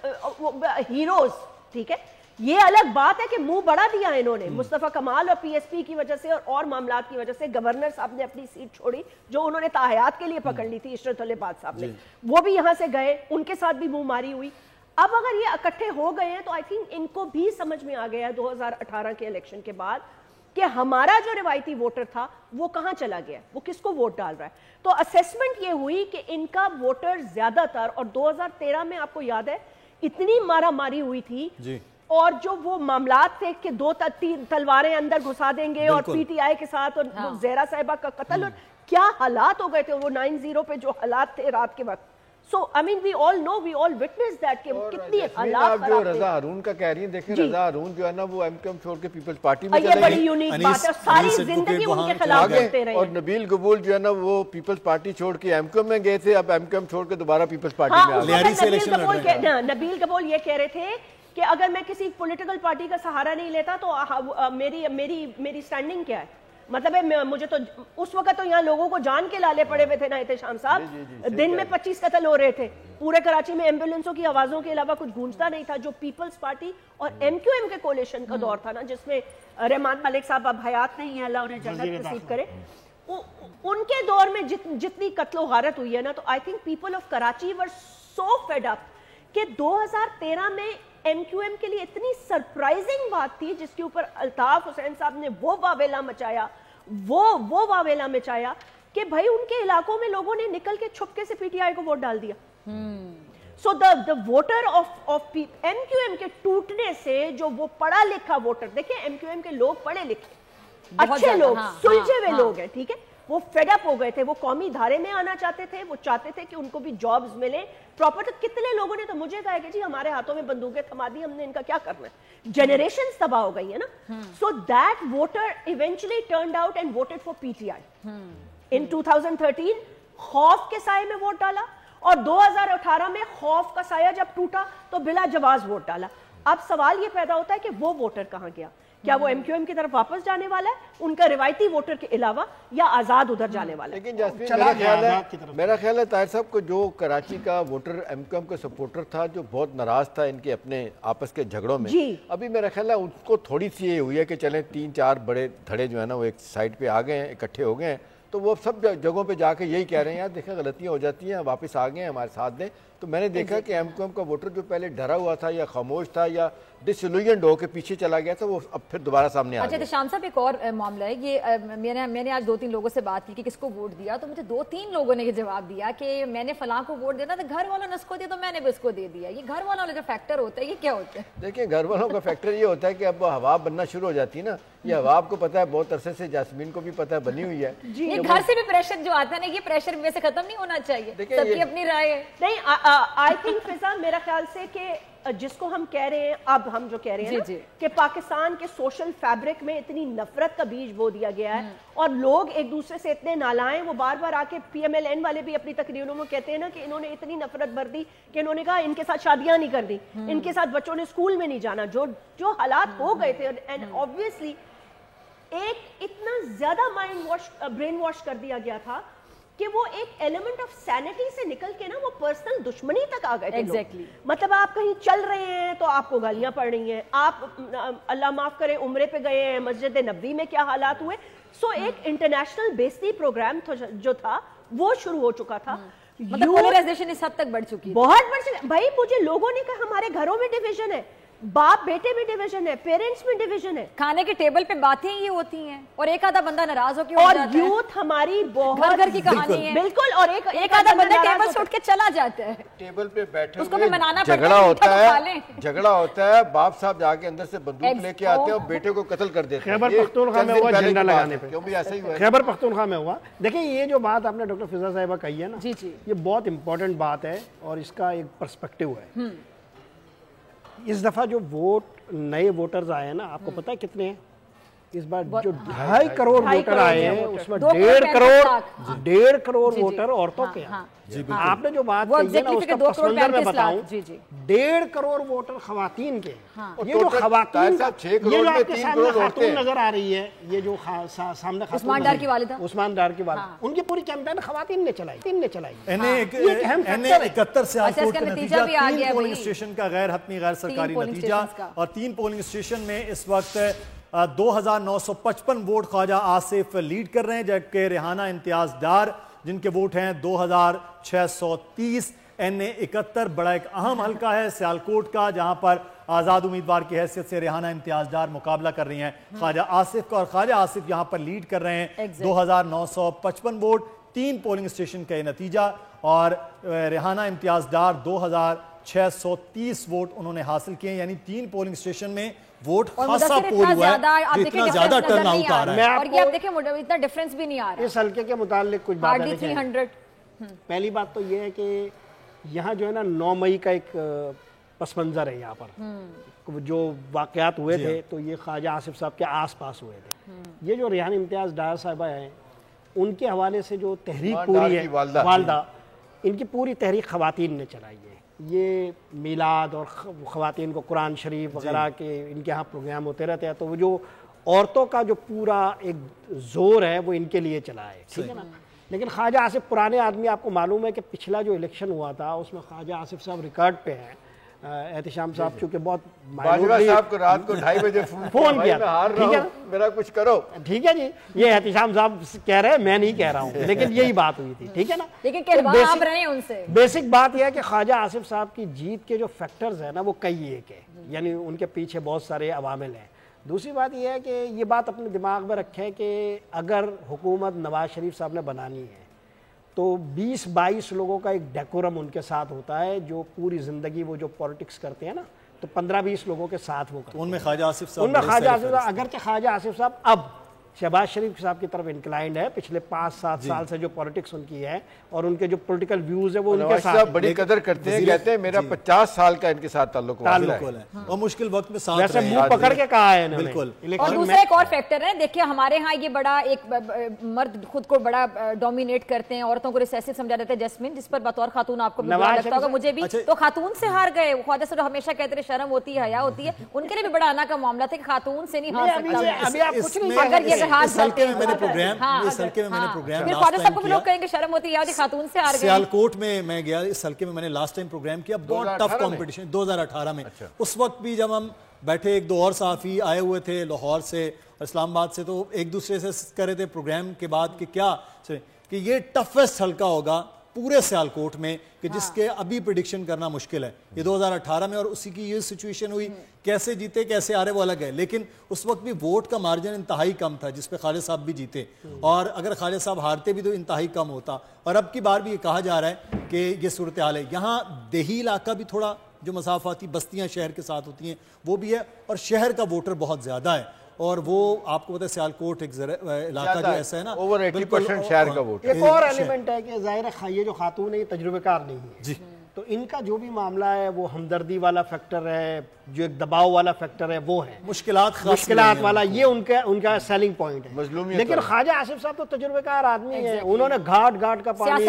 Speaker 5: heroes. ٹھیک ہے, یہ الگ بات ہے کہ منہ بڑا دیا انہوں نے مصطفیٰ کمال اور پی ایس پی کی وجہ سے اور معاملات کی وجہ سے. گورنر صاحب نے اپنی سیٹ چھوڑی جو انہوں نے تاحیات کے لیے پکڑ لی تھی, عشرت اللہ باد صاحب نے, وہ بھی یہاں سے گئے, ان کے ساتھ بھی منہ ماری ہوئی. اب اگر یہ اکٹھے ہو گئے ہیں تو آئی تھنک ان کو بھی سمجھ میں آ گیا 2018 کے الیکشن کے بعد کہ ہمارا جو روایتی ووٹر تھا وہ کہاں چلا گیا, وہ کس کو ووٹ ڈال رہا ہے. تو اسیسمنٹ یہ ہوئی کہ ان کا ووٹر زیادہ تر, اور 2013 میں آپ کو یاد ہے اتنی مارا ماری ہوئی تھی اور جو وہ معاملات تھے کہ 2-3 تلواریں اندر گھسا دیں گے اور پی ٹی آئی کے ساتھ, اور زہرا صاحبہ کا قتل, اور کیا حالات ہو گئے تھے وہ 9-0 پہ جو حالات تھے رات کے وقت. So, I mean, we all know, we all witness that کہ کتنی حالات خراب تھے.
Speaker 2: جو رضا ہارون کا کہہ رہی ہیں, دیکھیں رضا ہارون جو ہے نا وہ ایم کیو ایم چھوڑ کے پیپلز پارٹی میں چلے گئے.
Speaker 5: یہ بڑی یونیک بات ہے, ساری زندگی ان کے خلاف لڑتے رہے.
Speaker 2: اور نبیل قبول جو ہے نا وہ پیپلز پارٹی چھوڑ کے ایم کیو ایم میں گئے تھے, اب ایم کیو ایم چھوڑ کے دوبارہ پیپلز پارٹی میں آ گئے.
Speaker 5: نبیل قبول یہ کہہ رہے تھے کہ اگر میں کسی پولیٹیکل پارٹی کا سہارا نہیں لیتا تو میری سٹینڈنگ کیا ہے. مطلب ہے مجھے تو اس وقت تو یہاں لوگوں کو جان کے لالے پڑے ہوئے تھے نا احتشام صاحب, دن میں 25 قتل ہو رہے تھے, پورے کراچی میں ایمبولینسوں کی آوازوں کے علاوہ کچھ گونجتا نہیں تھا. جو پیپلز پارٹی اور ایم کیو ایم کے کولیشن کا دور تھا نا, جس میں رحمان ملک صاحب اب حیات نہیں ہے, اللہ انہیں جنت نصیب کرے, ان کے دور میں جتنی قتل و غارت ہوئی ہے نا, تو I think people of Karachi were so fed up کہ 2013 میں ایم کیو ایم کے لیے اتنی سرپرائزنگ بات تھی جس کے اوپر الطاف حسین صاحب نے وہ واویلا مچایا, وہ واویلا مچایا کہ بھائی ان کے علاقوں میں لوگوں نے نکل کے چھپکے سے پی ٹی آئی کو ووٹ ڈال دیا. So the voter of M Q M کے ٹوٹنے سے جو وہ پڑھا لکھا ووٹر, دیکھیں ایم کیو ایم کے لوگ پڑھے لکھے اچھے لوگ, سلجھے ہوئے لوگ ہیں, ٹھیک ہے, وہ فیڈ اپ ہو گئے تھے, وہ قومی دھارے میں آنا چاہتے تھے, وہ چاہتے تھے کہ ان کو بھی جابز ملیں پراپر. تو کتنے لوگوں نے تو مجھے کہا کہ جی ہمارے ہاتھوں میں بندوقیں تھما دی, ہم نے ان کا کیا کرنا ہے, جنریشنز تباہ ہو گئی ہیں نا. So that voter eventually turned out and voted for P T I in 2013, خوف کے سائے میں ووٹ ڈالا, اور 2018 میں خوف کا سایہ جب ٹوٹا تو بلا جواز ووٹ ڈالا. اب سوال یہ پیدا ہوتا ہے کہ وہ ووٹر کہاں گیا, کیا وہ ایم کیو ایم کی طرف واپس جانے والا ہے ان کا روایتی ووٹر کے علاوہ, یا آزاد ادھر جانے والا ہے؟
Speaker 2: لیکن میرا خیال ہے طاہر صاحب کو جو کراچی کا ووٹر ایم کیو ایم کا سپورٹر تھا, جو بہت ناراض تھا ان کے اپنے آپس کے جھگڑوں میں, ابھی میرا خیال ہے ان کو تھوڑی سی یہ ہوئی ہے کہ چلیں 3-4 بڑے دھڑے جو ہے نا وہ ایک سائڈ پہ آ گئے ہیں, اکٹھے ہو گئے ہیں, تو وہ سب جگہوں پہ جا کے یہی کہہ رہے ہیں یار دیکھیں غلطیاں ہو جاتی ہیں, واپس آ گئے ہیں, ہمارے ساتھ دیں. تو میں نے دیکھا کہ ایم کیو ایم کا ووٹر جو پہلے ڈرا ہوا تھا یا خاموش تھا یا ڈسلوژنڈ ہو کے پیچھے چلا گیا تھا, وہ اب پھر دوبارہ سامنے آ گیا.
Speaker 6: اچھا شام صاحب ایک اور معاملہ ہے, یہ میں نے آج 2-3 لوگوں سے بات کی کہ کس کو ووٹ دیا, تو مجھے 2-3 لوگوں نے یہ جواب دیا کہ میں نے فلاں کو ووٹ دینا تو گھر والوں نے اس کو دیا تو میں نے بھی اس کو دے دیا. یہ گھر والوں کا جو فیکٹر ہوتا ہے یہ کیا ہوتا ہے؟
Speaker 2: دیکھیں گھر والوں کا فیکٹر یہ ہوتا ہے کہ اب ہوا بننا شروع ہو جاتی ہے نا, یہ ہوا آپ کو پتا ہے بہت عرصے سے, جاسمین کو بھی پتا ہے بنی ہوئی ہے.
Speaker 6: یہ گھر سے بھی پریشر جو آتا ہے نا, یہ پریشر میں سے ختم نہیں ہونا چاہیے, سب کی اپنی رائے ہے.
Speaker 5: نہیں, آئی تھنک فضا میرا خیال سے کہ جس کو ہم کہہ رہے ہیں, اب ہم جو کہہ رہے ہیں کہ پاکستان کے سوشل فیبرک میں اتنی نفرت کا بیج بو دیا گیا ہے اور لوگ ایک دوسرے سے اتنے نالائیں, وہ بار بار آ کے پی ایم ایل این والے بھی اپنی تقریروں میں کہتے ہیں نا کہ انہوں نے اتنی نفرت بھر دی کہ انہوں نے کہا ان کے ساتھ شادیاں نہیں کر دی, ان کے ساتھ بچوں نے اسکول میں نہیں جانا, جو حالات ہو گئے تھے. اینڈ آبویسلی ایک اتنا زیادہ مائنڈ واش, برین واش کر دیا گیا تھا کہ وہ ایک ایلیمنٹ آف سینٹی سے نکل کے نا وہ پرسنل دشمنی تک آ گئے تھے. مطلب آپ کہیں چل رہے ہیں تو آپ کو گالیاں پڑ رہی ہیں, آپ اللہ معاف کرے عمرے پہ گئے ہیں, مسجد نبوی میں کیا حالات ہوئے. سو ایک انٹرنیشنل بیستی پروگرام جو تھا وہ شروع ہو چکا تھا.
Speaker 6: مطلب پولرائزیشن اس حد تک بڑھ چکی ہے,
Speaker 5: بہت بڑھ چکی. بھائی مجھے لوگوں نے کہا ہمارے گھروں میں ڈیویژن ہے, باپ بیٹے میں ڈیویژن ہے, پیرنٹس میں ڈیویژن ہے,
Speaker 6: کھانے کے ٹیبل پہ باتیں یہ ہوتی ہیں اور ایک آدھا بندہ ناراض ہو کے
Speaker 5: اور یوتھ ہماری بہت
Speaker 6: گھر کی کہانی ہے
Speaker 5: بالکل, اور
Speaker 6: ایک آدھا بندہ ٹیبل سے اٹھ کے چلا جاتا ہے,
Speaker 2: ٹیبل پہ بیٹھے
Speaker 6: اس کو بھی منانا
Speaker 2: جھگڑا ہوتا ہے, باپ صاحب جا کے اندر سے بندوق لے کے آتے ہیں اور بیٹے کو قتل کر دیتے ہیں.
Speaker 3: خیبر پختونخوا میں ہوا جھنڈا لگانے پہ,
Speaker 2: کیوں بھی ایسا ہی ہوا ہے,
Speaker 3: خیبر پختونخوا میں ہوا. دیکھیں یہ جو بات آپ نے ڈاکٹر فضا صاحبہ کہی ہے نا, یہ بہت امپورٹنٹ بات ہے اور اس کا ایک پرسپیکٹو ہے. اس دفعہ جو ووٹ نئے ووٹرز آئے ہیں نا, آپ کو پتہ ہے کتنے ہیں اس بار؟ جو 2.5 کروڑ ووٹر آئے ہیں اس میں 1.5 کروڑ ووٹر عورتوں کے ہیں. آپ نے جو بات کہی ہے نا اس کا پس منظر میں بتاؤں, 1.5 کروڑ ووٹر خواتین کے. یہ جو خواتین کا, یہ جو آپ کے سامنے خاتون نظر آ رہی ہے, یہ جو سامنے
Speaker 6: عثمان ڈار کی والدہ,
Speaker 3: عثمان ڈار کی والدہ, ان کی پوری کیمپین خواتین نے چلائی.
Speaker 1: 71 سے ہائی کورٹ کا نتیجہ, 3 پولنگ اسٹیشن کا غیر حتمی غیر سرکاری نتیجہ, اور 3 پولنگ اسٹیشن میں اس وقت 2955 ووٹ خواجہ آصف لیڈ کر رہے ہیں, جبکہ ریحانہ امتیاز ڈار جن کے ووٹ ہیں 2630. NA71 بڑا ایک اہم حلقہ ہے سیالکوٹ کا, جہاں پر آزاد امیدوار کی حیثیت سے ریحانہ امتیاز ڈار مقابلہ کر رہی ہیں خواجہ آصف کا, اور خواجہ آصف یہاں پر لیڈ کر رہے ہیں 2955 ووٹ. 3 پولنگ اسٹیشن کا یہ نتیجہ, اور ریحانہ امتیاز ڈار 2630 ووٹ انہوں نے حاصل کیے, یعنی 3 پولنگ اسٹیشن میں ووٹ خاصا پول ہوا ہے, اتنا زیادہ ٹرن آؤٹ آ رہا ہے.
Speaker 6: اور یہ آپ دیکھیں اتنا ڈیفرنس بھی نہیں آ رہا.
Speaker 3: اس حلقے کے متعلق کچھ بات ہے. پہلی بات تو یہ ہے کہ یہاں جو ہے نا 9 مئی کا ایک پس منظر ہے یہاں پر, جو واقعات ہوئے تھے تو یہ خواجہ آصف صاحب کے آس پاس ہوئے تھے. یہ جو ریحانہ امتیاز ڈار صاحبہ ہیں, ان کے حوالے سے جو تحریک پوری ہے, والدہ, ان کی پوری تحریک خواتین نے چلائی ہے. یہ میلاد اور خواتین کو قرآن شریف وغیرہ کے ان کے ہاں پروگرام ہوتے رہتے ہیں, تو وہ جو عورتوں کا جو پورا ایک زور ہے وہ ان کے لیے چلا ہے, ٹھیک ہے نا. لیکن خواجہ آصف پرانے آدمی, آپ کو معلوم ہے کہ پچھلا جو الیکشن ہوا تھا اس میں خواجہ آصف صاحب ریکارڈ پہ ہیں. احتشام صاحب چونکہ بہت
Speaker 2: باجوہ صاحب کو رات کو 2:30 بجے
Speaker 3: فون کیا، ٹھیک ہے
Speaker 2: میرا کچھ کرو،
Speaker 3: ٹھیک ہے جی، یہ احتشام صاحب کہہ رہے ہیں، میں نہیں کہہ رہا ہوں، لیکن یہی بات ہوئی تھی، ٹھیک ہے نا.
Speaker 6: لیکن آپ رہے ہیں ان سے.
Speaker 3: بیسک بات یہ ہے کہ خواجہ آصف صاحب کی جیت کے جو فیکٹرز ہیں نا وہ کئی ایک ہے، یعنی ان کے پیچھے بہت سارے عوامل ہیں. دوسری بات یہ ہے کہ یہ بات اپنے دماغ میں رکھیں کہ اگر حکومت نواز شریف صاحب نے بنانی ہے تو 20-22 لوگوں کا ایک ڈیکورم ان کے ساتھ ہوتا ہے جو پوری زندگی وہ جو پولیٹکس کرتے ہیں نا، تو 15-20 لوگوں کے ساتھ وہ کرتے ہیں.
Speaker 1: ان میں خواجہ آصف صاحب،
Speaker 3: ان میں خواجہ آصف صاحب، اگرچہ خواجہ آصف صاحب اب شہباز شریف صاحب کی طرف انکلائنڈ ہے، پچھلے 5-7 سال سے جو پولیٹکس ان کی ہے اور ان کے جو پولیٹیکل ویوز ہے وہ ان کے ساتھ
Speaker 2: بڑی قدر کرتے ہیں، کہتے ہیں میرا 50 سال کا ان کے ساتھ تعلق
Speaker 1: ہے اور مشکل وقت میں ساتھ
Speaker 3: ویسے منہ پکڑ کے کہا ہے
Speaker 1: بالکل.
Speaker 6: اور دوسرا ایک اور فیکٹر ہے، دیکھیں ہمارے ہاں یہ بڑا ایک مرد خود کو بڑا ڈومینیٹ کرتے ہیں، عورتوں کو ریسیسو سمجھا جاتا ہے جیسمین، جس پر بطور خاتون آپ کو بھی برا لگتا ہوگا، مجھے بھی. تو خاتون سے ہار گئے. خواجہ صاحب ہمیشہ کہتے رہے شرم ہوتی ہے، حیا ہوتی ہے، ان کے لیے بھی بڑا آنا کا معاملہ تھا کہ خاتون سے نہیں ہار سکتا.
Speaker 3: ابھی آپ کچھ نہیں،
Speaker 6: اگر یہ ہاتھ جاتے ہیں
Speaker 1: اس حلقے میں میں نے پروگرام
Speaker 6: پھر خواجہ صاحب کو بھی لوگ کہیں گے شرم ہوتی ہے، خاتون سے ہار گئے.
Speaker 1: سیالکوٹ میں گیا، اس حلقے میں نے لاسٹ ٹائم پروگرام کیا، بہت ٹف کمپٹیشن 2018 میں. اس وقت بھی جب ہم بیٹھے، 1-2 اور صحافی آئے ہوئے تھے لاہور سے اور اسلام آباد سے، تو ایک دوسرے سے کر رہے تھے پروگرام کے بعد کہ کیا کہ یہ ٹفسٹ حلقہ ہوگا پورے سیالکوٹ میں کہ جس کے ابھی پریڈکشن کرنا مشکل ہے. یہ 2018 میں اور اسی کی یہ سچویشن ہوئی، کیسے جیتے کیسے آ رہے وہ الگ ہے، لیکن اس وقت بھی ووٹ کا مارجن انتہائی کم تھا جس پہ خالد صاحب بھی جیتے، اور اگر خالد صاحب ہارتے بھی تو انتہائی کم ہوتا. اور اب کی بار بھی یہ کہا جا رہا ہے کہ یہ صورتحال ہے. یہاں دیہی علاقہ بھی تھوڑا جو مسافاتی بستیاں شہر کے ساتھ ہوتی ہیں وہ بھی ہے، اور شہر کا ووٹر بہت زیادہ ہے، اور وہ آپ کو پتہ ہے سیالکوٹ ایک علاقہ جو ایسا ہے نا،
Speaker 2: اوور 80% شہر کا ووٹ.
Speaker 3: ایک اور ایلیمنٹ ہے کہ ظاہر ہے یہ جو خاتون ہے یہ تجربے کار نہیں ہے
Speaker 1: جی،
Speaker 3: تو ان کا جو بھی معاملہ ہے وہ ہمدردی والا فیکٹر ہے، جو ایک دباؤ والا فیکٹر ہے وہ ہے،
Speaker 1: مشکلات
Speaker 3: والا، یہ ان کا سیلنگ پوائنٹ ہے. لیکن خواجہ آصف صاحب تو تجربے کار آدمی ہیں، انہوں نے گھاٹ کا پانی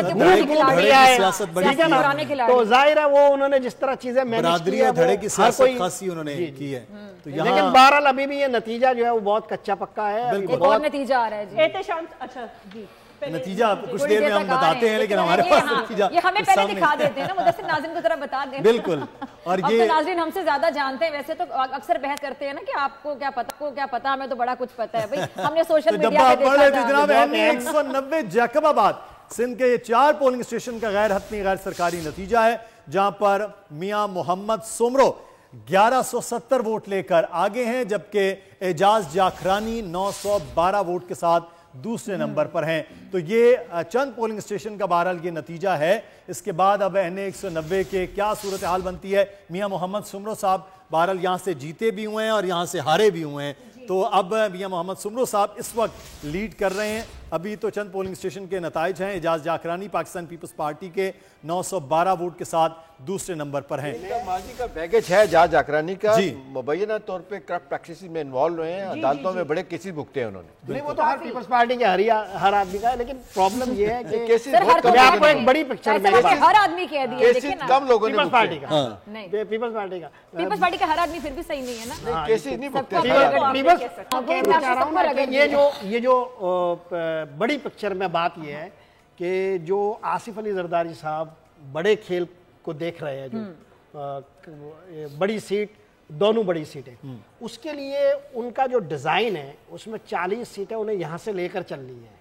Speaker 3: تو ظاہر ہے وہ انہوں نے جس طرح چیزیں
Speaker 1: برادری اور دھڑے کی سیاست خاصی انہوں نے کی ہے.
Speaker 3: لیکن بہرحال ابھی بھی یہ نتیجہ جو ہے وہ بہت کچا پکا ہے.
Speaker 6: ایک اور نتیجہ آ رہا ہے جی،
Speaker 5: احتشام. اچھا جی،
Speaker 1: نتیجہ کچھ دیر میں ہم بتاتے ہیں، لیکن ہمارے پاس نتیجہ
Speaker 6: یہ ہمیں پہلے دکھا دیتے ہیں نا، مدثر ناظرین کو ذرا بتا دیں.
Speaker 1: بالکل. اور
Speaker 6: یہ ناظرین ہم سے زیادہ جانتے ہیں، ویسے تو اکثر بحث کرتے ہیں نا کہ آپ کو کیا پتا، ہمیں تو بڑا کچھ پتا ہے بھائی، ہم نے سوشل میڈیا پہ دیکھا تھا.
Speaker 1: جناب 190 جیکب آباد سندھ کے 4 پولنگ اسٹیشن کا غیر حتمی غیر سرکاری نتیجہ ہے، جہاں پر میاں محمد سمرو 1170 ووٹ لے کر آگے ہیں، جبکہ اعجاز جاکرانی 912 ووٹ کے ساتھ دوسرے نمبر پر ہیں. تو یہ چند پولنگ اسٹیشن کا بہرحال یہ نتیجہ ہے. اس کے بعد اب NA 190 کے کیا صورتحال بنتی ہے. میاں محمد سمرو صاحب بہرحال یہاں سے جیتے بھی ہوئے ہیں اور یہاں سے ہارے بھی ہوئے ہیں، تو اب میاں محمد سمرو صاحب اس وقت لیڈ کر رہے ہیں. ابھی تو چند پولنگ اسٹیشن کے نتائج ہیں. اعجاز جاکرانی پاکستان پیپلز پارٹی کے 912 ووٹ کے ساتھ دوسرے نمبر پر ہیں.
Speaker 2: ماضی کا بیگیج ہے اعجاز جاکرانی کا، مبینہ طور پہ کرپٹ پریکٹسز میں انوالو ہوئے ہیں، عدالتوں میں بڑے کیسز بھگتے ہیں انہوں نے.
Speaker 3: نہیں وہ تو ہر پیپلز پارٹی کے ہر آدمی کا ہے، لیکن پرابلم یہ ہے کہ
Speaker 2: کیسز
Speaker 3: میں آپ کو ایک بڑی پکچر میں
Speaker 6: ہر آدمی کہہ دیا، دیکھیں نا
Speaker 2: کم لوگوں نے
Speaker 3: پیپلز پارٹی کا،
Speaker 6: نہیں
Speaker 3: پیپلز پارٹی کا،
Speaker 6: پیپلز پارٹی کا ہر آدمی پھر بھی صحیح نہیں ہے نا،
Speaker 2: کیسز نہیں بھگتے.
Speaker 3: یہ جو بڑی پکچر میں بات یہ ہے کہ جو آصف علی زرداری صاحب بڑے کھیل کو دیکھ رہے ہیں، جو بڑی سیٹ، دونوں بڑی سیٹیں، اس کے لیے ان کا جو ڈیزائن ہے اس میں 40 سیٹیں انہیں یہاں سے لے کر چلنی ہے،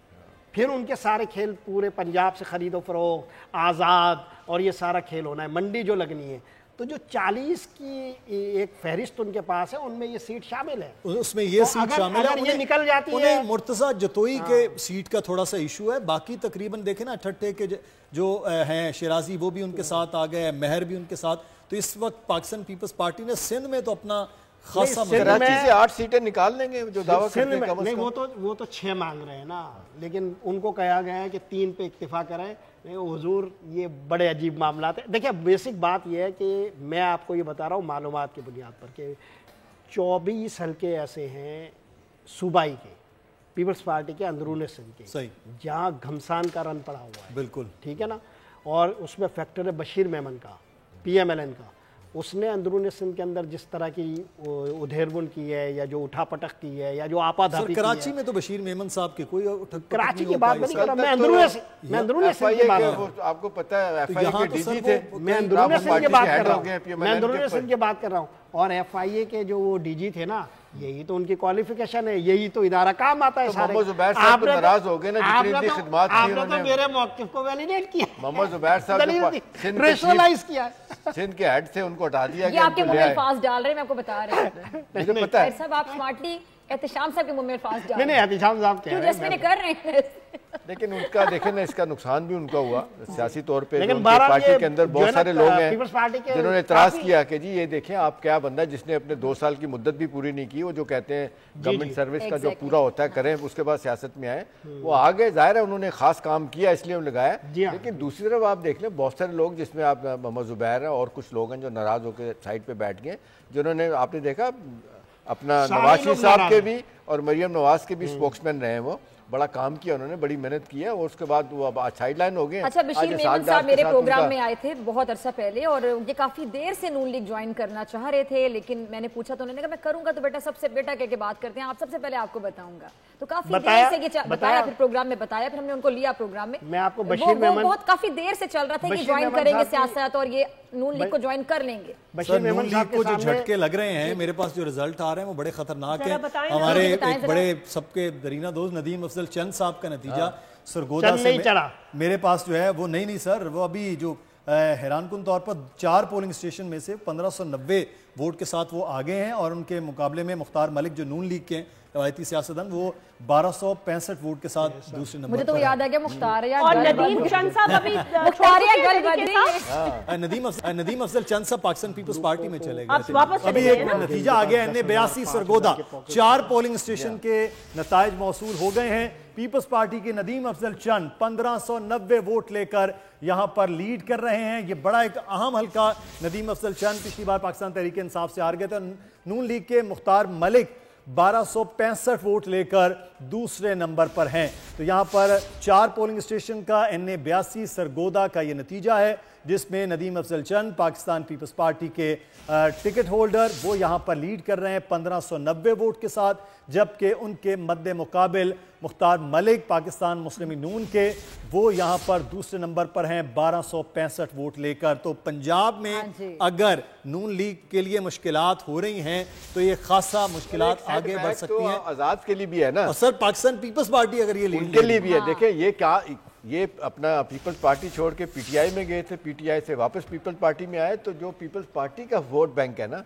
Speaker 3: پھر ان کے سارے کھیل پورے پنجاب سے خرید و فروخت، آزاد اور یہ سارا کھیل ہونا ہے، منڈی جو لگنی ہے. تو جو 40 کی ایک فہرست ان کے پاس ہے، ان میں یہ سیٹ شامل ہے،
Speaker 1: اس میں یہ سیٹ شامل ہے.
Speaker 3: یہ نکل جاتی ہے.
Speaker 1: انہیں مرتضیٰ جتوئی کے سیٹ کا تھوڑا سا ایشو ہے، باقی تقریباً دیکھیں نا ٹھٹے کے جو ہیں شیرازی وہ بھی ان کے ساتھ آ گئے، مہر بھی ان کے ساتھ. تو اس وقت پاکستان پیپلز پارٹی نے سندھ میں تو اپنا خاصا
Speaker 2: کراچی سے 8 سیٹیں نکال لیں گے جو دعویٰ کرتے ہیں.
Speaker 3: نہیں وہ تو 6 مانگ رہے ہیں نا، لیکن ان کو کہا گیا ہے کہ 3 پہ اکتفا کریں. حضور یہ بڑے عجیب معاملات ہیں. دیکھیں بیسک بات یہ ہے کہ میں آپ کو یہ بتا رہا ہوں معلومات کی بنیاد پر کہ 24 حلقے ایسے ہیں صوبائی کے پیپلز پارٹی کے اندرون سندھ کے جہاں گھمسان کا رن پڑا ہوا ہے.
Speaker 1: بالکل
Speaker 3: ٹھیک ہے نا، اور اس میں فیکٹر ہے بشیر میمن کا، PMLN کا، اس نے اندرون سندھ کے اندر جس طرح کی ادھیربن کی ہے یا جو اٹھا پٹک کی ہے یا جو آپا دھاپی کی ہے.
Speaker 1: کراچی میں تو بشیر میمن صاحب کی کوئی
Speaker 3: کراچی کی بات نہیں کر رہا, میں اندرون سندھ کی بات کر رہا ہوں.
Speaker 2: آپ کو پتہ ہے ایف آئی اے کے ڈی جی تھے,
Speaker 3: میں اندرون سندھ کی بات کر رہا ہوں, میں اندرون سندھ کی بات کر رہا ہوں. اور ایف آئی اے کے جو وہ ڈی جی تھے نا, یہی تو ان کی کوالیفیکیشن ہے, یہی تو ادارہ کام آتا ہے.
Speaker 2: محمد زبیر صاحب ناراض ہو گئے نا, جتنی اتنی خدمات
Speaker 3: آپ نے تو میرے موقف کو ویلیڈیٹ کیا,
Speaker 2: محمد زبیر صاحب
Speaker 3: ریشنلائز کیا,
Speaker 2: سندھ کے ہیڈ سے ان کو ہٹا دیا.
Speaker 6: یہ آپ کے منہ میں الفاظ ڈال رہے ہیں, میں آپ کو بتا رہے ہیں.
Speaker 2: مجھے پتا ہے
Speaker 6: صاحب آپ سمارٹلی احتشام صاحب کے منہ میں الفاظ ڈال رہے ہیں.
Speaker 3: نہیں احتشام صاحب کیا
Speaker 6: جس میں کر رہے ہیں,
Speaker 2: لیکن ان کا دیکھیں نا, اس کا نقصان بھی ان کا ہوا سیاسی طور پہ. لیکن پارٹی کے اندر بہت سارے لوگ ہیں جنہوں نے اعتراض کیا کہ جی یہ دیکھیں آپ کیا بندہ جس نے اپنے 2 سال کی مدت بھی پوری نہیں کی, وہ جو کہتے ہیں گورنمنٹ سروس کا جو پورا ہوتا ہے کریں, اس کے بعد سیاست میں آئے, وہ آگے ظاہر ہے انہوں نے خاص کام کیا اس لیے انہوں نے لگایا. لیکن دوسری طرف آپ دیکھ لیں بہت سارے لوگ جس میں آپ محمد زبیر ہیں اور کچھ لوگ ہیں جو ناراض ہو کے سائڈ پہ بیٹھ گئے, جنہوں نے آپ نے دیکھا اپنا نواز شریف صاحب کے بھی اور مریم نواز کے بھی اسپوکس مین رہے ہیں, وہ بڑا کام کیا انہوں نے, بڑی محنت کی ہے, اور اس کے بعد وہ اب سائیڈ لائن ہو گئے.
Speaker 6: اچھا, بشیر میمن صاحب میرے پروگرام میں آئے تھے بہت عرصہ پہلے, اور یہ کافی دیر سے نون لیگ جوائن کرنا چاہ رہے تھے, لیکن میں نے پوچھا تو انہوں نے کہا میں کروں گا تو بیٹا سب سے بیٹا کہہ کے بات کرتے ہیں, آپ سب سے پہلے آپ کو بتاؤں گا. تو کافی دیر سے یہ بتایا, پھر پروگرام میں بتایا, پھر ہم نے ان کو لیا پروگرام میں.
Speaker 3: میں آپ کو بشیر میمن
Speaker 6: بہت کافی دیر سے چل رہا تھا کہ جوائن کریں گے سیاست اور یہ نون لیگ کو جوائن کر لیں گے.
Speaker 1: سر نون لیگ کو جو جھٹکے لگ رہے ہیں, میرے پاس جو رزلٹ آ رہے ہیں وہ بڑے خطرناک ہیں. ہمارے ایک بڑے سب کے درینہ دوست ندیم افضل چند صاحب کا نتیجہ سرگودا سے میرے پاس جو ہے وہ نہیں سر, وہ ابھی جو حیران کن طور پر 4 پولنگ اسٹیشن میں سے 1590 ووٹ کے ساتھ وہ آگے ہیں, اور ان کے مقابلے میں مختار ملک جو نون لیگ کے روایتی سیاستدان وہ 1265 ووٹ کے ساتھ دوسرے نمبر پر.
Speaker 6: مجھے تو یاد آ گیا مختاریہ
Speaker 5: اور ندیم چند صاحب ابھی
Speaker 1: ندیم افضل چند صاحب پاکستان پیپلز پارٹی میں چلے گئے تھے. ابھی ایک نتیجہ آ گیا ہے, 82 سرگودا 4 پولنگ اسٹیشن کے نتائج موصول ہو گئے ہیں. پیپلز پارٹی کے ندیم افضل چند 1590 ووٹ لے کر یہاں پر لیڈ کر رہے ہیں. یہ بڑا ایک اہم حلقہ. ندیم افضل چند پچھلی بار پاکستان تحریک انصاف سے ہار گئے تھے. نون لیگ کے مختار ملک 1265 ووٹ لے کر دوسرے نمبر پر ہیں. تو یہاں پر 4 پولنگ اسٹیشن کا NA82 سرگودا کا یہ نتیجہ ہے, جس میں ندیم افضل چند پاکستان پیپلز پارٹی کے ٹکٹ ہولڈر وہ یہاں پر لیڈ کر رہے ہیں 1590 ووٹ کے ساتھ, جبکہ ان کے مد مقابل مختار ملک پاکستان مسلم نون کے وہ یہاں پر دوسرے نمبر پر ہیں 1265 ووٹ لے کر. تو پنجاب میں اگر نون لیگ کے لیے مشکلات ہو رہی ہیں تو یہ خاصا مشکلات آگے بڑھ سکتی ہیں.
Speaker 2: آزاد کے لیے بھی ہے نا,
Speaker 1: اور سر پاکستان پیپلز پارٹی اگر یہ
Speaker 2: ان کے لیے بھی ہے. دیکھیں یہ کیا, یہ اپنا پیپلز پارٹی چھوڑ کے پی ٹی آئی میں گئے تھے, پی ٹی آئی سے واپس پیپلز پارٹی میں آئے, تو جو پیپلز پارٹی کا ووٹ بینک ہے نا,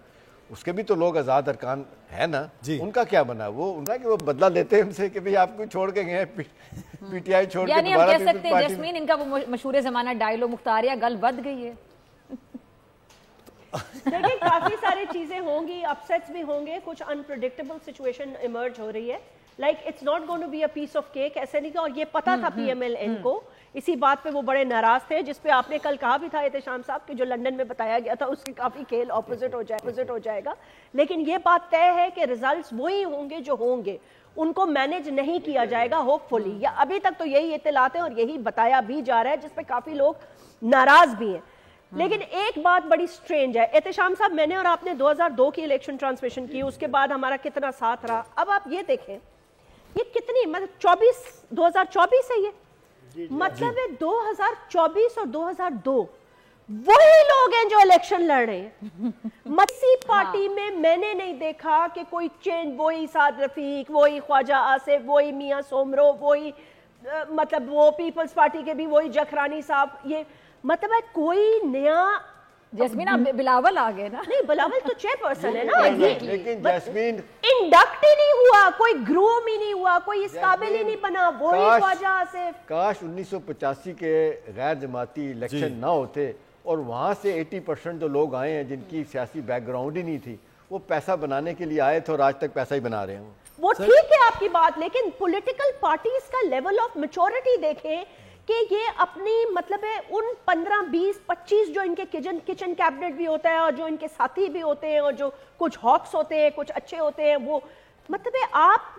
Speaker 2: اس کے بھی تو لوگ آزاد ارکان ہے نا, ان کا کیا بنا, وہ ان کا کہ وہ بدلہ لیتے ہیں ان سے کہ بھئی آپ کو چھوڑ کے گئے ہیں پی ٹی آئی چھوڑ کے دوبارہ پیپلز پارٹی. یعنی ہم کہہ سکتے ہیں
Speaker 6: جیسمین ان کا وہ مشہور زمانہ ڈائلو مختاریہ گل بد گئی ہے.
Speaker 5: دیکھیں کافی ساری چیزیں ہوں گی, اپسیٹس بھی ہوں گے, کچھ انپریڈکٹیبل سچویشن ایمرج ہو رہی ہے. Like it's not going to be a piece of cake, ایسے نہیں کہ, اور یہ پتا تھا پی ایم ایل این کو, اسی بات پہ وہ بڑے ناراض تھے, جس پہ آپ نے کل کہا بھی تھا احتشام صاحب کہ جو لندن میں بتایا گیا تھا اس کے کافی کھیل اپوزٹ ہو جائے گا. لیکن یہ بات طے ہے کہ ریزلٹس وہی ہوں گے جو ہوں گے, ان کو مینج نہیں کیا جائے گا ہوپ فلی, یا ابھی تک تو یہی اطلاعات ہیں اور یہی بتایا بھی جا رہا ہے, جس پہ کافی لوگ ناراض بھی ہیں. لیکن ایک بات بڑی سٹرینج ہے احتشام صاحب, میں نے اور آپ نے 2002 کی الیکشن ٹرانسمیشن کی, اس کے بعد ہمارا کتنا ساتھ رہا. اب آپ یہ دیکھیں یہ کتنی مطلب 2024 ہے, یہ مطلب ہے 2024 اور 2002 وہی لوگ ہیں جو الیکشن لڑ رہے ہیں. مسی پارٹی میں نے نہیں دیکھا کہ کوئی چینج, وہی سعد رفیق, وہی خواجہ آصف, وہی میاں سومرو, وہی مطلب وہ پیپلز پارٹی کے بھی وہی جکھرانی صاحب, یہ مطلب ہے کوئی نیا.
Speaker 6: جیسمین آپ بلاول آ گئے نا,
Speaker 5: نہیں بلاول تو چیئر پرسن ہے نا,
Speaker 2: لیکن جیسمین
Speaker 5: انڈکٹ ہی نہیں ہوا, کوئی گروم ہی نہیں ہوا, کوئی اس قابل ہی نہیں بنا, وہی خواجہ آصف.
Speaker 2: کاش 1985 کے غیر جماعتی الیکشن نہ ہوتے اور وہاں سے 80% جو لوگ آئے ہیں جن کی سیاسی بیک گراؤنڈ ہی نہیں تھی, وہ پیسہ بنانے کے لیے آئے تھے اور آج تک پیسہ ہی بنا رہے ہیں.
Speaker 5: وہ ٹھیک ہے آپ کی بات, لیکن پولیٹیکل پارٹیز کا لیول آف میچورٹی دیکھیں کہ یہ اپنی مطلب ہے ان 15 20 25 جو ان کے کچن کیبنٹ بھی ہوتا ہے اور جو ان کے ساتھی بھی ہوتے ہیں اور جو کچھ ہاکس ہوتے ہیں, کچھ اچھے ہوتے ہیں, وہ مطلب ہے آپ